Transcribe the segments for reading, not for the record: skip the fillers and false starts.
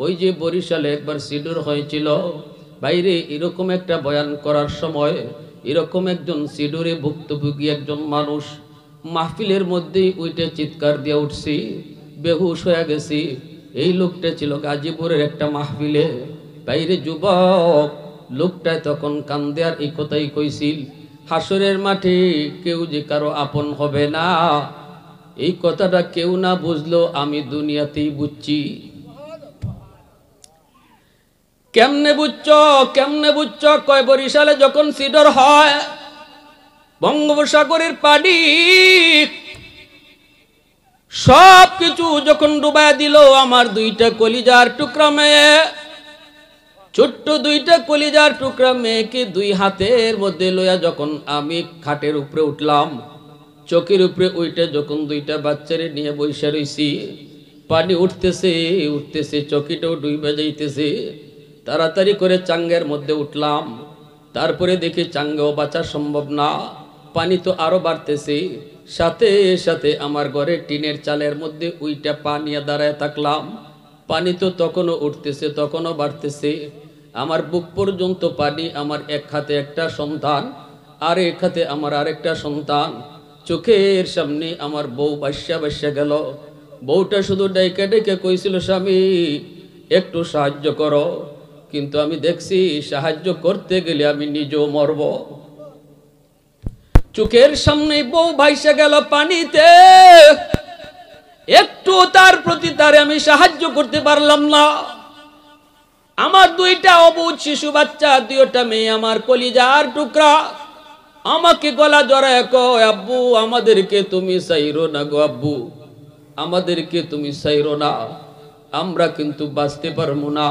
ওই যে বরিশালে একবার সিডুর হয়েছিল বাইরে, এরকম একটা বয়ান করার সময় এরকম একজন সিডুরে ভুক্তভোগী একজন মানুষ মাহফিলের মধ্যেই উইটে চিৎকার দিয়ে উঠছি, বেহুশ হয়ে গেছি। এই লোকটা ছিল গাজীপুরের একটা মাহফিলে। বাইরে যুবক লোকটায় তখন কান্দে আর এই কথাই কইছিল, হাসরের মাঠে কেউ যে কারো আপন হবে না। এই কথাটা কেউ না বুঝলো, আমি দুনিয়াতেই বুঝছি। কেমনে বুঝছো কেমনে বুঝছো? কয় বরিশালে যখন সিডর হয়, বঙ্গোপসাগরের পানি সব কিছু যখন ডুবায় দিল, আমার দুইটা কলিজার টুকরা মেয়ে, ছোট্ট দুইটা কলিজার টুকরা মেয়েকে দুই হাতের মধ্যে লইয়া যখন আমি খাটের উপরে উঠলাম, চোখের উপরে উইটা যখন দুইটা বাচ্চারে নিয়ে বসে রইছি, পানি উঠতেছে উঠতেছে, চকিটাও ডুবে যাইতেছে। তাড়াতাড়ি করে চাঙ্গের মধ্যে উঠলাম, তারপরে দেখি চাঙ্গেও বাঁচা সম্ভব না, পানি তো আরো বাড়তেছে। সাথে সাথে আমার ঘরে টিনের চালের মধ্যে উইটা পা নিয়ে দাঁড়ায় থাকলাম। পানি তো তখনও উঠতেছে তখনও বাড়তেছে, আমার বুক পর্যন্ত পানি। আমার এক হাতে একটা সন্তান, আর এক হাতে আমার আরেকটা সন্তান। চোখের সামনে আমার বউ বাস্যা গেল। বউটা শুধু ডাইকে ডেকে কইছিল, স্বামী একটু সাহায্য করো। কিন্তু আমি দেখছি সাহায্য করতে গেলে আমি নিজেও মরব। চোখের সামনে বউ ভাইসা গেল পানিতে, একটু তার প্রতি তারে আমি সাহায্য করতে পারলাম না। আমার দুইটা অবুঝ শিশু বাচ্চা, দুইটা মেয়ে আমার কলিজার টুকরা, আমাকে গলা জড়ায় কয়, আব্বু আমাদেরকে তুমি চাইরো না গো, আব্বু আমাদেরকে তুমি চাইরো না, আমরা কিন্তু বাঁচতে পারবো না।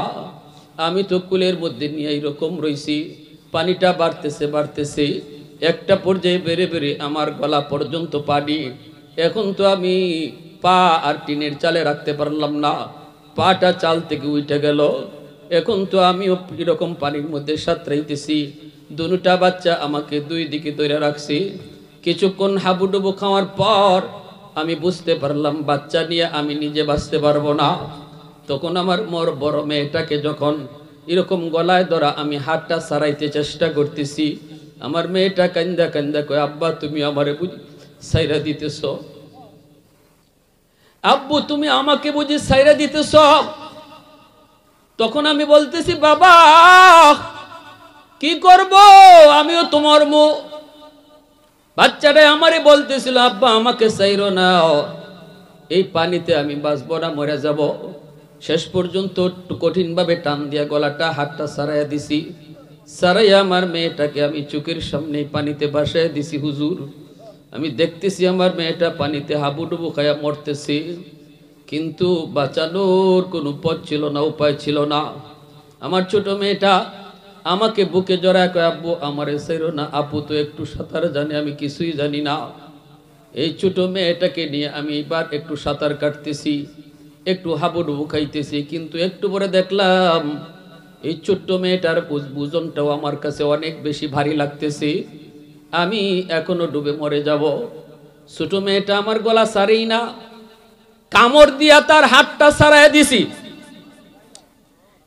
আমি তো কুলের মধ্যে নিয়ে এইরকম রইছি, পানিটা বাড়তেছে বাড়তেছে, একটা পর্যায়ে বেড়ে বেড়ে আমার গলা পর্যন্ত পানি। এখন তো আমি পা আর টিনের চালে রাখতে পারলাম না, পাটা চাল থেকে উঠে গেল। এখন তো আমিও এরকম পানির মধ্যে সাঁতরাইতেছি। দুটা বাচ্চা আমাকে দুই দিকে ধরে রাখছি। কিছুক্ষণ হাবুডুবু খাওয়ার পর আমি বুঝতে পারলাম বাচ্চা নিয়ে আমি নিজে বাঁচতে পারবো না। তখন আমার মোর বড় মেয়েটাকে যখন এরকম গলায় ধরা আমি হাতটা সারাইতে চেষ্টা করতেছি, আমার মেয়েটা কান্দা কান্দা কয়, আব্বা তুমি আমারে বুঝি সাইরা দিতেছ, আব্বু তুমি আমাকে বুঝি সাইরা দিতেছ। তখন আমি বলতেছি, বাবা কি করব, আমিও তোমার মু। বাচ্চাটা আমারে বলতেছিল, আব্বা আমাকে চাইরো না, এই পানিতে আমি বাঁচবো না, মরে যাব। শেষ পর্যন্ত একটু কঠিন ভাবে টান দিয়া গলাটা হাতটা সারাইয়া দিছি। সারাইয়া আমার মেয়েটাকে আমি চোখের সামনে পানিতে ভাসাইয়া দিছি। হুজুর আমি দেখতেছি আমার মেয়েটা পানিতে হাবুডুবু খায়া মরতেছে, কিন্তু বাঁচানোর কোনো পথ ছিল না, উপায় ছিল না। আমার ছোট মেয়েটা আমাকে বুকে জড়ায় কয়, আব্বু আমারে ছাইরো না, আপু তো একটু সাঁতার জানে, আমি কিছুই জানি না। এই ছোট মেয়েটাকে নিয়ে আমি এবার একটু সাঁতার কাটতেছি, একটু হাবুডুবু খাইতেছি, কিন্তু একটু পরে দেখলাম এই ছোট্ট মেয়েটার ওজনটাও আমার কাছে অনেক বেশি ভারী লাগতেছে, আমি এখনো ডুবে মরে যাব। ছোট মেয়েটা আমার গলা ছাড়েই না, কামড় দিয়া তার হাতটা ছাড়াই দিছি।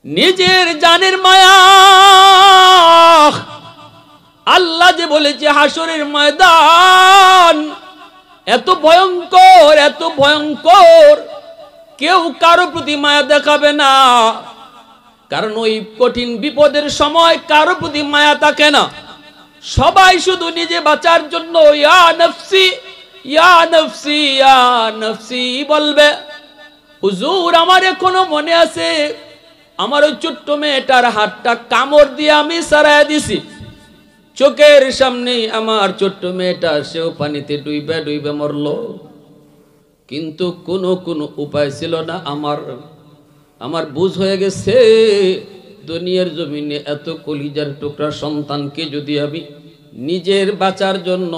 নিজের জানের মায়া, আল্লাহ যে বলেছে হাসরের ময়দান এত ভয়ঙ্কর, এত ভয়ঙ্কর, কেউ কারো প্রতি মায়া দেখাবে না, কারণ ওই কঠিন বিপদের সময় কারো প্রতি মায়া থাকে না। সবাই শুধু নিজে বাঁচার জন্য ইয়া নফসি ইয়া নফসি ইয়া নফসি বলবে। হুজুর আমার এখনো মনে আছে, আমার ওই ছোট্ট মেয়েটার হাতটা কামড় দিয়ে আমি সারাই দিছি। চোখের সামনে আমার ছোট্ট মেয়েটা, সেও পানিতে ডুইবে ডুইবে মরল, কিন্তু কোনো উপায় ছিল না। আমার বুঝ হয়ে গেছে, দুনিয়ার জমিনে এত কলিজার টুকরা সন্তানকে যদি আমি নিজের বাঁচার জন্য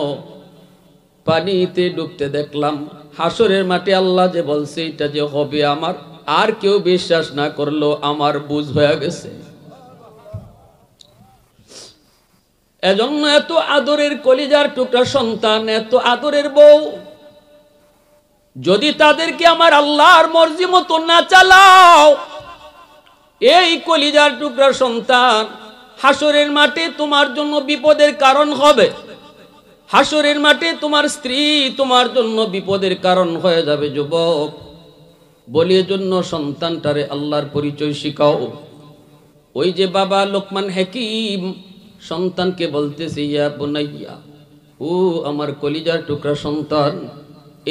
পানিতে ডুবতে দেখলাম, হাসরের মাঠে আল্লাহ যে বলছে এটা যে হবে আমার, আর কেউ বিশ্বাস না করলো আমার বুঝ হয়ে গেছে। এজন্য এত আদরের কলিজার টুকরা সন্তান, এত আদরের বউ, যদি তাদেরকে আমার আল্লাহর মর্জি মতো না চালাও, এই কলিজার টুকরা সন্তান হাসরের মাঠে তোমার জন্য বিপদের কারণ হবে। হাসরের মাঠে তোমার স্ত্রী তোমার জন্য বিপদের কারণ হয়ে যাবে। যুবক, বলি এজন্য সন্তানটারে আল্লাহর পরিচয় শিখাও। ওই যে বাবা লোকমান হাকিম সন্তানকে বলতেছে, ইয়া বুনাইয়া, ও আমার কলিজার টুকরা সন্তান।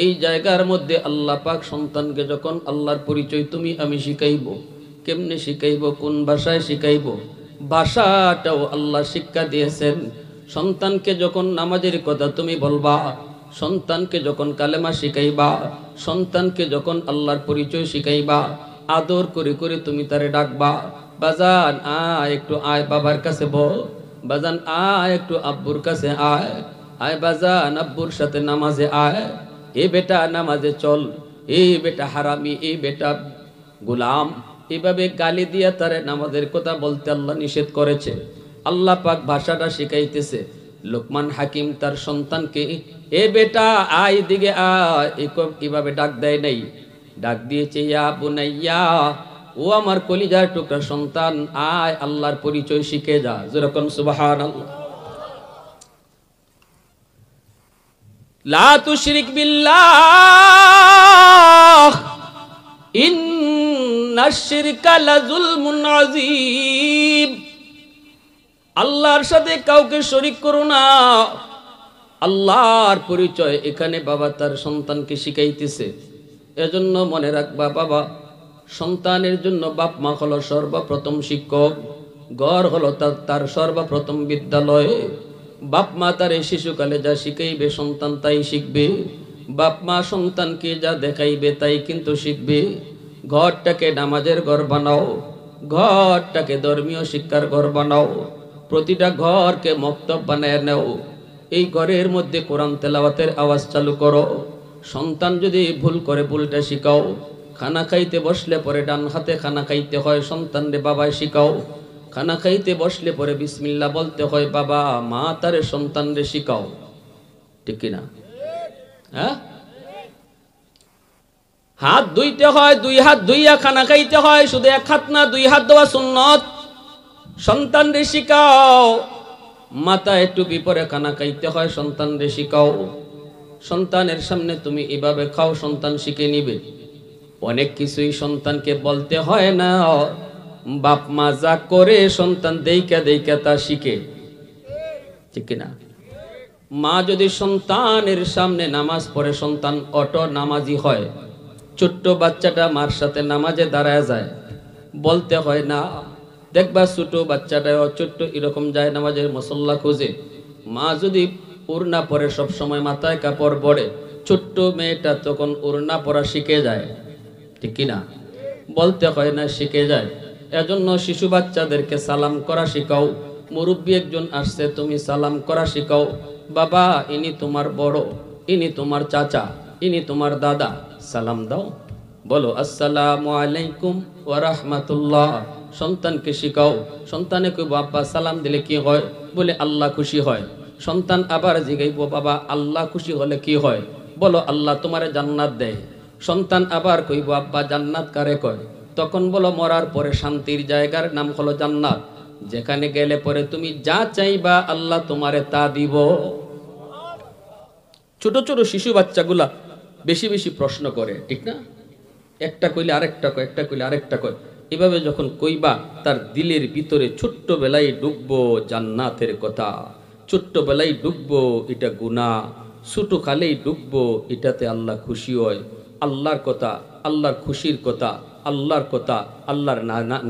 এই জায়গার মধ্যে আল্লাহ পাক সন্তানকে যখন আল্লাহর পরিচয় তুমি আমি শিখাইব, কেমনে শিখাইব, কোন ভাষায় শিখাইব, ভাষাটাও আল্লাহ শিক্ষা দিয়েছেন। সন্তানকে যখন নামাজের কথা তুমি বলবা, সন্তানকে যখন কালেমা শিখাইবা, সন্তানকে যখন আল্লাহর পরিচয় শিখাইবা, আদর করে করে তুমি তারে ডাকবা, বাজান আয় একটু আয় বাবার কাছে বল, বাজান আয় একটু আব্বুর কাছে আয়, আয় বাজান আব্বুর সাথে নামাজে আয়, এ বেটা নামাজে চল, এ বেটা হারামি, এ বেটা গোলাম, এভাবে গালি দিয়া তারে নামাজের কথা বলতে আল্লাহ নিষেধ করেছে। আল্লাহ পাক ভাষাটা শিখাইতেছে। লোকমান হাকিম তার সন্তানকে এ বেটা আয় দিকে আয় এভাবে ডাক দেয় নাই, ডাক দিয়েছে ইয়া বুনাইয়া, ও আমার কলিজার টুকরা সন্তান, আয় আল্লাহর পরিচয় শিখে যা। যেরকম সুবহানাল্লাহ। লা তুশরিক বিল্লাহ ইন্নাশ শিরকা লাযুলমুন আযীম। আল্লাহর সাথে কাউকে শরীক করো না। আল্লাহর পরিচয় এখানে বাবা তার সন্তানকে শিখাইতেছে। এজন্য মনে রাখবা বাবা, সন্তানের জন্য বাপ মা হলো সর্বপ্রথম শিক্ষক, ঘর হলো তার সর্বপ্রথম বিদ্যালয়। বাপ মা তার এই শিশুকালে যা শিখাইবে সন্তান তাই শিখবে। বাপ মা সন্তানকে যা দেখাইবে তাই কিন্তু শিখবে। ঘরটাকে নামাজের ঘর বানাও, ঘরটাকে ধর্মীয় শিক্ষার ঘর বানাও, প্রতিটা ঘরকে মক্তব বানায় নাও। এই ঘরের মধ্যে কোরআন তেলাওয়াতের আওয়াজ চালু করো। সন্তান যদি ভুল করে ভুলটা শিখাও। খানা খাইতে বসলে পরে ডান হাতে খানা খাইতে হয়, সন্তানরে বাবায় শিখাও। খানা খাইতে বসলে পরে বিসমিল্লাহ বলতে হয় বাবা মা তারে সন্তানরে শিখাও। ঠিক কিনা? হ্যাঁ, হাত ধুইতে হয়, দুই হাত ধুইয়া খানা খাইতে হয়, শুধু এক হাত না, দুই হাত দেওয়া সুন্নত। সন্তানরে শিখাও। মাথা একটু বিপরে খানা খাইতে হয়, সন্তানরে শিখাও। সন্তানের সামনে তুমি এভাবে খাও, সন্তান শিখে নিবে। অনেক কিছুই সন্তানকে বলতে হয় না, বাপ মা যা করে সন্তান দেইকা দেইকা তা শিখে। ঠিক কিনা? মা যদি সন্তানের সামনে নামাজ পড়ে সন্তান অটো নামাজি হয়। ছোট্ট বাচ্চাটা মার সাথে নামাজে দাঁড়ায় যায়, বলতে হয় না। দেখবা ছোট বাচ্চাটাও ছোট্ট এরকম যায় নামাজের মুসল্লা খুঁজে। মা যদি ওড়না পরে সব সময় মাথায় কাপড় পরে, ছোট্ট মেয়েটা তখন ওড়না পরা শিখে যায়। ঠিক কিনা? বলতে হয় না, শিখে যায়। এজন্য শিশু বাচ্চাদেরকে সালাম করা শিখাও। মুরব্বী একজন আসছে, তুমি সালাম করা শিখাও। বাবা ইনি তোমার বড়, ইনি তোমার চাচা, ইনি তোমার দাদা, সালাম দাও। বলো আসসালামু আলাইকুম ওয়া রাহমাতুল্লাহ। সন্তানকে শিখাও। সন্তানে কইব আব্বা সালাম দিলে কি হয়? বলে আল্লাহ খুশি হয়। সন্তান আবার জিগাইব বাবা আল্লাহ খুশি হলে কি হয়? বলো আল্লাহ তোমারে জান্নাত দেয়। সন্তান আবার কইব আব্বা জান্নাত কারে কয়? তখন বলো মরার পরে শান্তির জায়গার নাম হলো জান্নাত, যেখানে গেলে পরে তুমি যা চাইবা আল্লাহ তোমারে তা দিব। ছোট ছোট শিশু বাচ্চাগুলা বেশি বেশি প্রশ্ন করে, ঠিক না? একটা কইলে আরেকটা কয়, একটা কইলে আরেকটা কয়। এভাবে যখন কইবা তার দিলের ভিতরে ছোট্টবেলায় ডুববো জান্নাতের কথা, ছোট্টবেলায় ডুববো এটা গুনাহ, ছোট কালেই ডুববো এটাতে আল্লাহ খুশি হয়। আল্লাহর কথা, আল্লাহর খুশির কথা, আল্লাহর কথা, আল্লাহর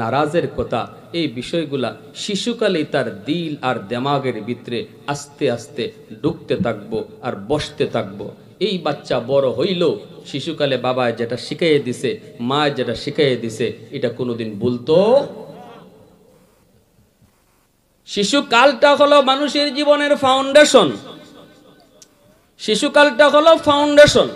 নারাজের কথা, এই বিষয়গুলা শিশুকালেই তার দিল আর দেমাগের ভিতরে আস্তে আস্তে ঢুকতে থাকবো আর বসতে থাকবো। এই বাচ্চা বড় হইল, শিশুকালে বাবা যেটা শিখাইয়ে দিছে, মা যেটা শিখাইয়ে দিছে, এটা কোনোদিন ভুলতো। শিশুকালটা হলো মানুষের জীবনের ফাউন্ডেশন। শিশুকালটা হলো ফাউন্ডেশন।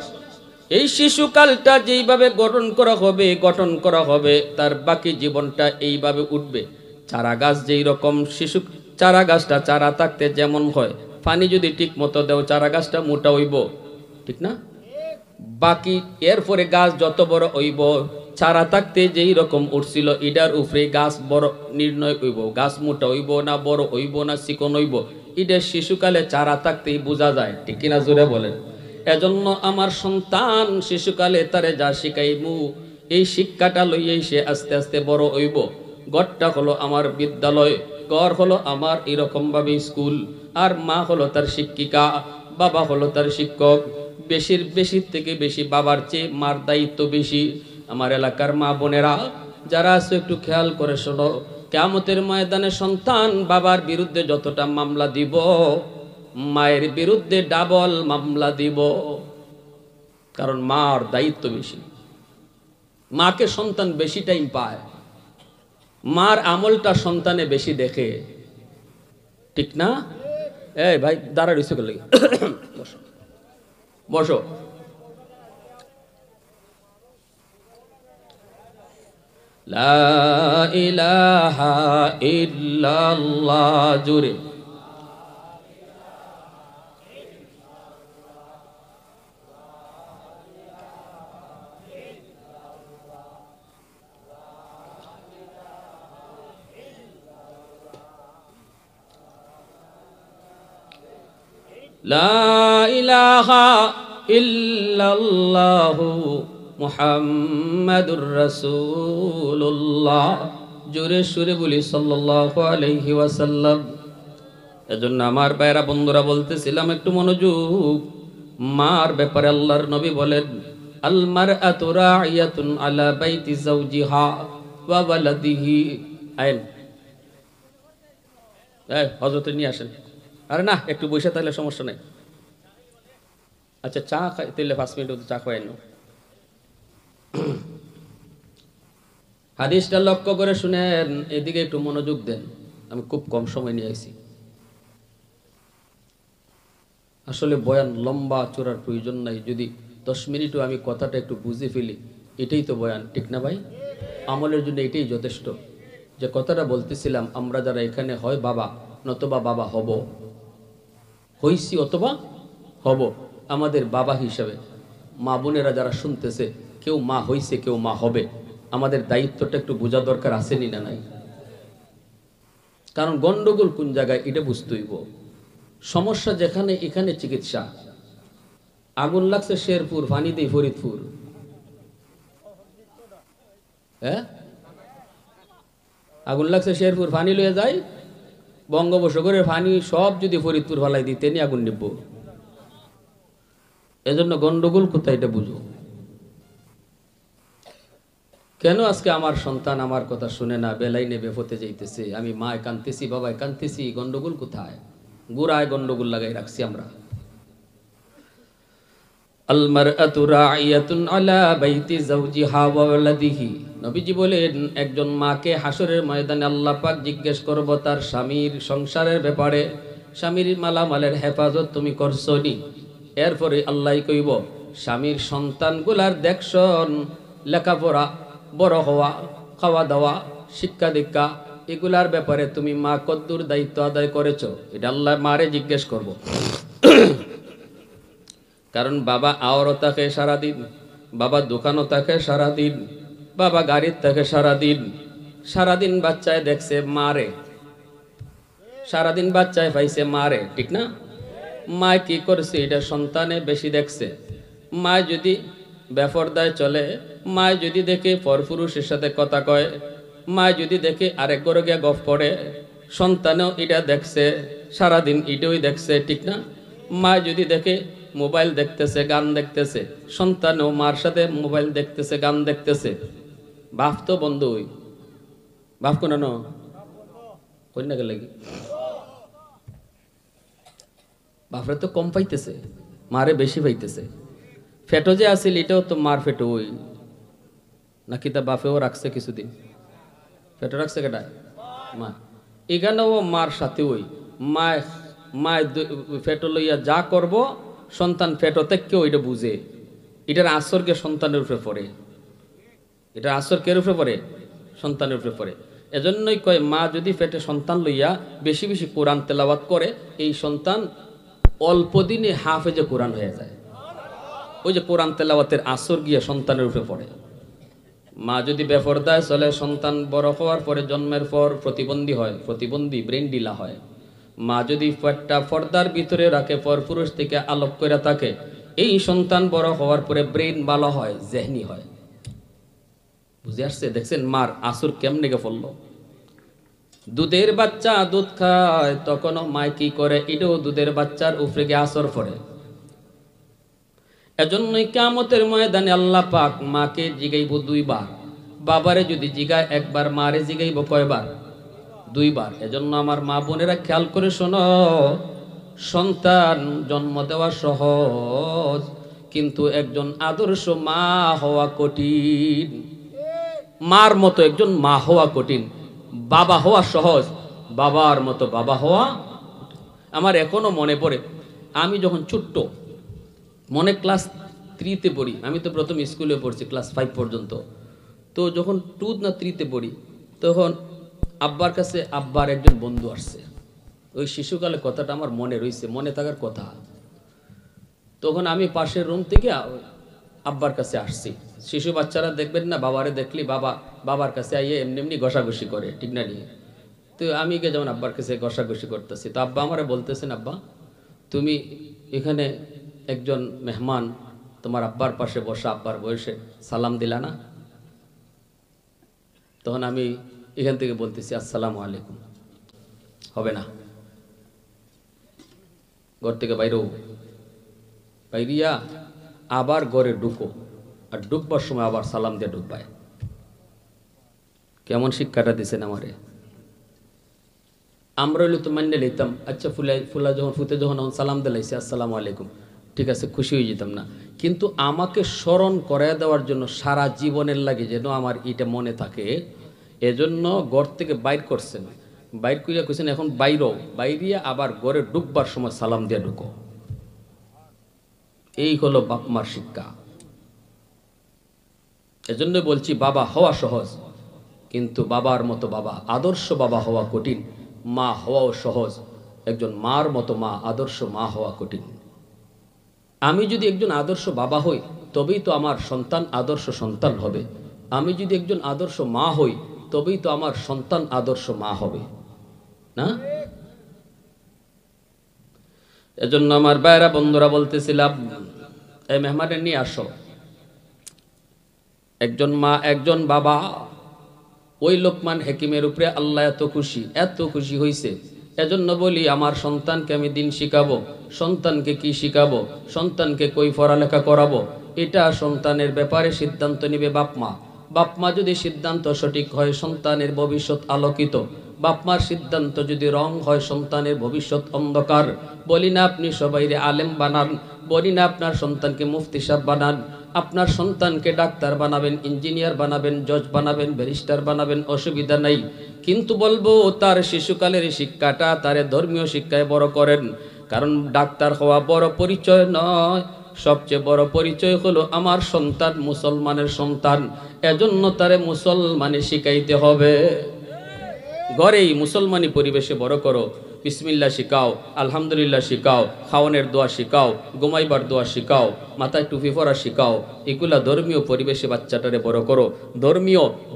এই শিশুকালটা যেইভাবে গঠন করা হবে তার বাকি জীবনটা এইভাবে উঠবে। চারা গাছ যেই রকম, শিশু চারা গাছটা চারা থাকতে যেমন হয়, পানি যদি ঠিক মতো দেও চারা গাছটা মোটা হইব, ঠিক না? বাকি এরপরে গাছ যত বড় হইব চারা থাকতে যেই রকম উঠছিল ইডার উপরে গাছ বড় নির্ণয় হইব, গাছ মোটা হইব না বড় হইব না চিকন হইব, ইডার শিশুকালে চারা থাকতেই বোঝা যায়, ঠিক কিনা জোরে বলেন। এজন্য আমার সন্তান শিশুকালে তারে যা শিখাইমু এই শিক্ষাটা লইয়াই সে আস্তে আস্তে বড় হইব। ঘরটা হলো আমার বিদ্যালয়, ঘর হলো আমার এরকম ভাবে স্কুল, আর মা হলো তার শিক্ষিকা, বাবা হলো তার শিক্ষক। বেশির থেকে বেশি বাবার চেয়ে মার দায়িত্ব বেশি। আমার এলাকার মা বোনেরা যারা আছে একটু খেয়াল করে শোনো, কিয়ামতের ময়দানে সন্তান বাবার বিরুদ্ধে যতটা মামলা দিব, মায়ের বিরুদ্ধে ডাবল মামলা দিব, কারণ মার দায়িত্ব বেশি। মাকে সন্তান বেশি টাইম পায়, মার আমলটা সন্তানে বেশি দেখে, ঠিক না? এই ভাই দাঁড়া রইছে গেল, বসো বসো। লা ইলাহা ইল্লাল্লাহ, জোরে। লা ইলাহা ইল্লাল্লাহু মুহাম্মাদুর রাসূলুল্লাহ, জোরে সুরে বলি সাল্লাল্লাহু আলাইহি ওয়াসাল্লাম। এজন্য আমার ভাইরা বন্ধুরা বলতেছিলাম একটু মনোযোগ। মার ব্যাপারে আল্লাহর নবী বলেন, আল মারআতু রাইয়াতুন আলা বাইতি যাওজিহা ওয়া ওয়ালাদিহি। আইন এই হযরত নিয়ে আসেন। আরে না, একটু বসে তাহলে সমস্যা নেই। আচ্ছা চা খাই তাহলে 5 মিনিট চা খাওয়াই নো। হাদিসটা লক্ষ্য করে শুনেন, এদিকে একটু মনোযোগ দেন। আমি খুব কম সময় নিয়ে আইছি, আসলে বয়ান লম্বা চূড়ার প্রয়োজন নাই। যদি 10 মিনিটও আমি কথাটা একটু বুঝে ফেলি, এটাই তো বয়ান, ঠিক না ভাই? আমলের জন্য এটাই যথেষ্ট। যে কথাটা বলতেছিলাম, আমরা যারা এখানে হয় বাবা নতবা বাবা হব, হইছি অথবা হব, আমাদের বাবা হিসাবে মা বোনেরা যারা শুনতেছে, কেউ মা হইছে কেউ মা হবে, আমাদের দায়িত্বটা একটু বোঝা দরকার আসেনি না নাই? কারণ গন্ডগোল কোন জায়গায় এটা বুঝতে হইব। সমস্যা যেখানে এখানে চিকিৎসা। আগুন লাগছে শেরপুর, পানি দেই ফরিদপুর। হ্যাঁ, আগুন লাগছে শেরপুর, পানি লয়ে যায় বঙ্গোপসাগরের পানি সব যদি ফরিদপুর ফালাই দিতে নি আগুন নিব। এজন্য গন্ডগোল কোথায় এটা বুঝো। কেন আজকে আমার সন্তান আমার কথা শুনে না, বেলাইনে বেফতে যাইতেছে, আমি মায় কানতেছি বাবায় কানতেছি, গন্ডগোল কোথায়? গোড়ায় গন্ডগোল লাগাই রাখছি আমরা। আল মারআতু রাইয়াতুন আলা বাইতি যাওজিহা ওয়া ওয়ালাদিহি, নবীজি বলেন একজন মাকে হাসরের ময়দানে আল্লাহ পাক জিজ্ঞেস করব তার স্বামীর সংসারের ব্যাপারে, স্বামীর মালামালের হেফাজত তুমি করছো নি? এরপরে আল্লাহ কইব স্বামীর সন্তানগুলার দেখশন, লেখাপড়া, বড় হওয়া, খাওয়া দাওয়া, শিক্ষা দীক্ষা, এগুলার ব্যাপারে তুমি মা কদ্দুর দায়িত্ব আদায় করেছো? এটা আল্লাহ মারে জিজ্ঞেস করব। কারণ বাবা আওয়ারও থাকে সারাদিন, বাবা দোকানও থাকে সারাদিন, বাবা গাড়ির থাকে সারাদিন, সারাদিন বাচ্চায় দেখছে মারে, সারাদিন বাচ্চায় পাইছে মারে, ঠিক না? মা কি করছে এটা সন্তানে বেশি দেখছে। মা যদি বেপরদায় চলে, মা যদি দেখে পরপুরুষের সাথে কথা কয়, মা যদি দেখে আরেক ঘরে গিয়া গফ পড়ে, সন্তানেও এটা দেখছে, সারাদিন এটাই দেখছে, ঠিক না? মা যদি দেখে মোবাইল দেখতেছে, গান দেখতেছে, সন্তানও মার সাথে মোবাইল দেখতেছে, গান দেখতেছে। বাপ তো বন্ধু, বাপ কোন কন্যা গেলে কি বাপরে তো কম পাইতেছে, মারে বেশি পাইতেছে। ফেটো যে আসিল এটাও তো মার ফেটো, ওই নাকি তা বাপেও রাখছে কিছুদিন? ফেটো রাখছে কেটা? মা। এখানেও মার সাথে ওই মায় ফেটো লইয়া যা করব, সন্তান ফেটো থেকে ওইটা বুঝে। এটার আসরকে সন্তানের উপরে পড়ে, এটার আসর কের উপরে পড়ে? সন্তানের উপরে পড়ে। এজন্যই কয় মা যদি ফেটে সন্তান লইয়া বেশি বেশি কোরআন তেলাওয়াত করে, এই সন্তান অল্প দিনে হাফেজে কোরআন হয়ে যায়। ওই যে কোরআন তেলাওয়াতের আসর গিয়ে সন্তানের উপরে পড়ে। মা যদি বেপরদায় চলে, সন্তান বড় হওয়ার পরে জন্মের পর প্রতিবন্ধী হয়, প্রতিবন্ধী ব্রেন ডিলা হয়। মা যদি পেটটা পর্দার ভিতরে রাখে, পর পুরুষ থেকে আলোক করে থাকে, এই সন্তান বড় হওয়ার পরে ব্রেন ভালো হয়, জেহনি হয়। বুঝে আসছে? দেখছেন মার আসর কেমনে গে পড়লো। দুধের বাচ্চা দুধ খায়, তখনও মা কি করে, এটাও দুধের বাচ্চার উপরে গিয়ে আসর পড়ে। এজন্যই কিয়ামতের ময়দানে আল্লাহ পাক মাকে জিগাইব দুইবার। বাবারে যদি জিগায় একবার, মারে জিগাইব কয়বার? দুইবার। এজন্য আমার মা বোনেরা খেয়াল করে শোনো, সন্তান জন্ম দেওয়া সহজ, কিন্তু একজন আদর্শ মা হওয়া কঠিন। মার মতো একজন মা হওয়া কঠিন, বাবা হওয়া সহজ, বাবার মতো বাবা হওয়া। আমার এখনো মনে পড়ে, আমি যখন ছোট্ট, মনে ক্লাস 3-তে পড়ি, আমি তো প্রথম স্কুলে পড়ছি ক্লাস 5 পর্যন্ত। তো যখন 2 না 3-তে পড়ি, তখন আব্বার কাছে আব্বার একজন বন্ধু আসছে। ওই শিশুকালে কথাটা আমার মনে রয়েছে, মনে থাকার কথা। তখন আমি পাশের রুম থেকে আব্বার কাছে আসছি। শিশু বাচ্চারা দেখবেন না, বাবারে দেখলি বাবার কাছে আইয়ে এমনি এমনি ঘষাঘষি করে, ঠিক না নিয়ে। তো আমি যেমন আব্বার কাছে ঘষাঘষি করতেছি, তো আব্বা আমারে বলতেছেন, আব্বা তুমি এখানে একজন মেহমান, তোমার আব্বার পাশে বসা, আব্বার বয়সে, সালাম দিলা না? তখন আমি এখান থেকে বলতেছি আসসালামু আলাইকুম। হবে না, ঘর থেকে বাইরিয়া আবার ঘরে ঢুকো, আর ঢুকবার সময় আবার সালাম দিয়ে ঢুকবায়। কেমন শিক্ষাটা দিছেন আমারে। আমরা হইলে তো মান্য লইতাম, আচ্ছা ফুলা যখন ফুতে যখন সালাম দিলাইছে আসসালামু আলাইকুম, ঠিক আছে, খুশি হয়ে যেতাম না। কিন্তু আমাকে স্মরণ করায় দেওয়ার জন্য সারা জীবনের লাগে যেন আমার এটা মনে থাকে, এজন্য ঘর থেকে বাইর করছেন। বাইর করিয়া কইছেন এখন বাইরিয়া আবার ঘরে ঢুকবার সময় সালাম দিয়ে ঢুকো। এই হলো বাপ মার শিক্ষা। এজন্য বলছি বাবা হওয়া সহজ, কিন্তু বাবার মতো বাবা, আদর্শ বাবা হওয়া কঠিন। মা হওয়াও সহজ, একজন মার মতো মা, আদর্শ মা হওয়া কঠিন। আমি যদি একজন আদর্শ বাবা হই, তবেই তো আমার সন্তান আদর্শ সন্তান হবে। আমি যদি একজন আদর্শ মা হই, তবেই তো আমার সন্তান আদর্শ মা হবে না? এজন্য আমার ভাইরা বন্ধুরা বলতেছিলাম, এই মেহমানের নিয়ে আসো। একজন মা, একজন বাবা, ওই লোকমান হাকিমের উপরে আল্লাহ এত খুশি হইছে। এজন্য বলি আমার সন্তানকে আমি দিন শিখাবো, সন্তানকে কি শিখাবো, সন্তানকে কই পড়ালেখা করাবো, এটা সন্তানের ব্যাপারে সিদ্ধান্ত নিবে বাপ মা। বাপ মা যদি সিদ্ধান্ত সঠিক হয়, সন্তানের ভবিষ্যৎ আলোকিত। বাপ মার সিদ্ধান্ত যদি রং হয়, সন্তানের ভবিষ্যৎ অন্ধকার। বলি না আপনি সবাইরে আলেম বানান, বলি না আপনার সন্তানকে মুফতি সাহেব বানান, আপনার সন্তানকে ডাক্তার বানাবেন, ইঞ্জিনিয়ার বানাবেন, জজ বানাবেন, ব্যারিস্টার বানাবেন, অসুবিধা নাই। কিন্তু বলবো তার শিশুকালের শিক্ষাটা তারে ধর্মীয় শিক্ষায় বড় করেন। কারণ ডাক্তার হওয়া বড় পরিচয় নয়, সবচেয়ে বড় পরিচয় হলো আমার সন্তান মুসলমানের সন্তান। এজন্য তারে মুসলমানে শিখাইতে হবে। ঘরেই মুসলমানি পরিবেশে বড় করো। বিসমিল্লাহ শিখাও, আলহামদুলিল্লাহ শিখাও, খাওয়ানের দোয়া শিখাও, ঘুমাইবার দোয়া শিখাও, মাথায় টুপি পরা শিখাও। এগুলা ধর্মীয় পরিবেশে বাচ্চাটারে বড় করো।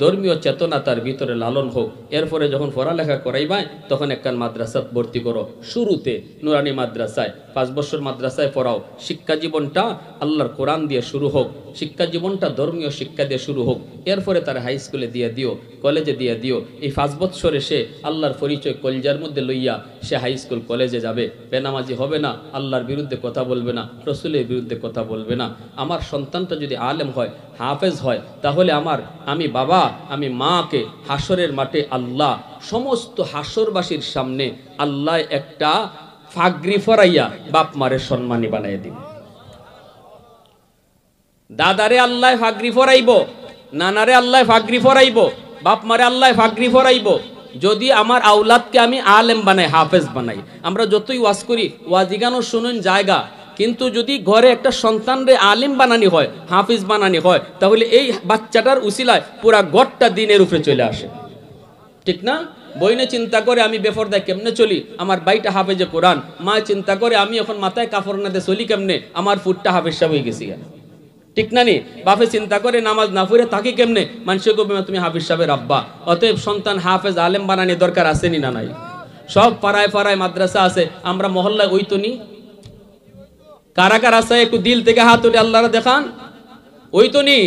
ধর্মীয় চেতনা তার ভিতরে লালন হোক। এরপরে যখন পড়ালেখা করাইবা, তখন একখান মাদ্রাসাত ভর্তি করো। শুরুতে নুরানি মাদ্রাসায় 5 বছর মাদ্রাসায় পড়াও। শিক্ষা জীবনটা আল্লাহর কোরআন দিয়ে শুরু হোক, শিক্ষা জীবনটা ধর্মীয় শিক্ষা দিয়ে শুরু হোক। এরপরে তার হাই স্কুলে দিয়ে দিও, কলেজে দিয়ে দিও। এই 5 বছরে সে আল্লাহর পরিচয় কলজার মধ্যে লইয়া সে হাই স্কুল কলেজে যাবে। বেনামাজি হবে না, আল্লাহর বিরুদ্ধে কথা বলবে না, রসুলের বিরুদ্ধে কথা বলবে না। আমার সন্তানটা যদি আলেম হয়, হাফেজ হয়, তাহলে আমি বাবা, আমি মাকে হাসরের মাঠে আল্লাহ, সমস্ত হাসরবাসীর সামনে আল্লাহ একটা ফাগরি ফরাইয়া বাপ মারে সম্মানী বানাই দিবে। দাদারে আল্লাহ ফাগরি ফরাইব, নানারে আল্লাহ ফাগরি ফরাইব, বাপ মারে আল্লাহ ফাগরি ফরাইব। যদি আমার আওলাদকে আমি আলেম বানাই, হাফেজ বানাই। আমরা যতই ওয়াজ করি, ওয়াজিগানো শুনুন জায়গা, কিন্তু যদি ঘরে একটা সন্তানরে আলেম বানানি হয়, হাফিজ বানানি হয়, তাহলে এই বাচ্চাটার উসিলায় পুরা গড়টা দিনের উপরে চলে আসে, ঠিক না? বইনে চিন্তা করে আমি বেপরদায় কেমনে চলি, আমার বাইটা হাফেজে কোরআন। মা চিন্তা করে আমি এখন মাথায় কাপড় না দিয়ে চলি কেমনে, আমার ফুটটা হাফেজ সাহেব হয়ে গেছি। ঠিক না নি? বাপে চিন্তা করে নামাজ না পড়ে থাকি কেমনে, মানুষে কবে তুমি হাফিজ সাহেবের আব্বা। অতএব সন্তান হাফেজ আলেম বানানি দরকার আসেনি না নাই? সব পাড়ায় পাড়ায় মাদ্রাসা আছে, আমরা মহল্লায় ওই তো নি। কারা কারা আছে একটু দিল থেকে হাত উঠে আল্লাহরা দেখান। ওই তো নি।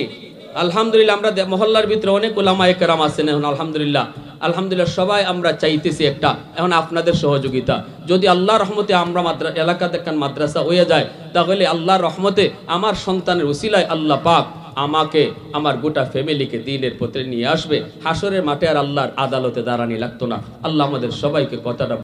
আলহামদুলিল্লাহ আমরা মহল্লার ভিতরে অনেক উলামায়ে কেরাম আছেন এখন, আলহামদুলিল্লাহ আলহামদুলিল্লাহ সবাই আমরা চাইতেছি একটা এখন আপনাদের সহযোগিতা। যদি আল্লাহর রহমতে আমরা এলাকাতে একখান মাদ্রাসা হয়ে যায়, তাহলে আল্লাহর রহমতে আমার সন্তানের উসিলায় আল্লাহ পাক আমাকে আমার গোটা ফ্যামিলিকে দ্বীনের পথে নিয়ে আসবে। হাসরের মাঠে আর আল্লাহর আদালতে দাঁড়ানি লাগতো না। আল্লাহ আমাদের সবাইকে কথাটা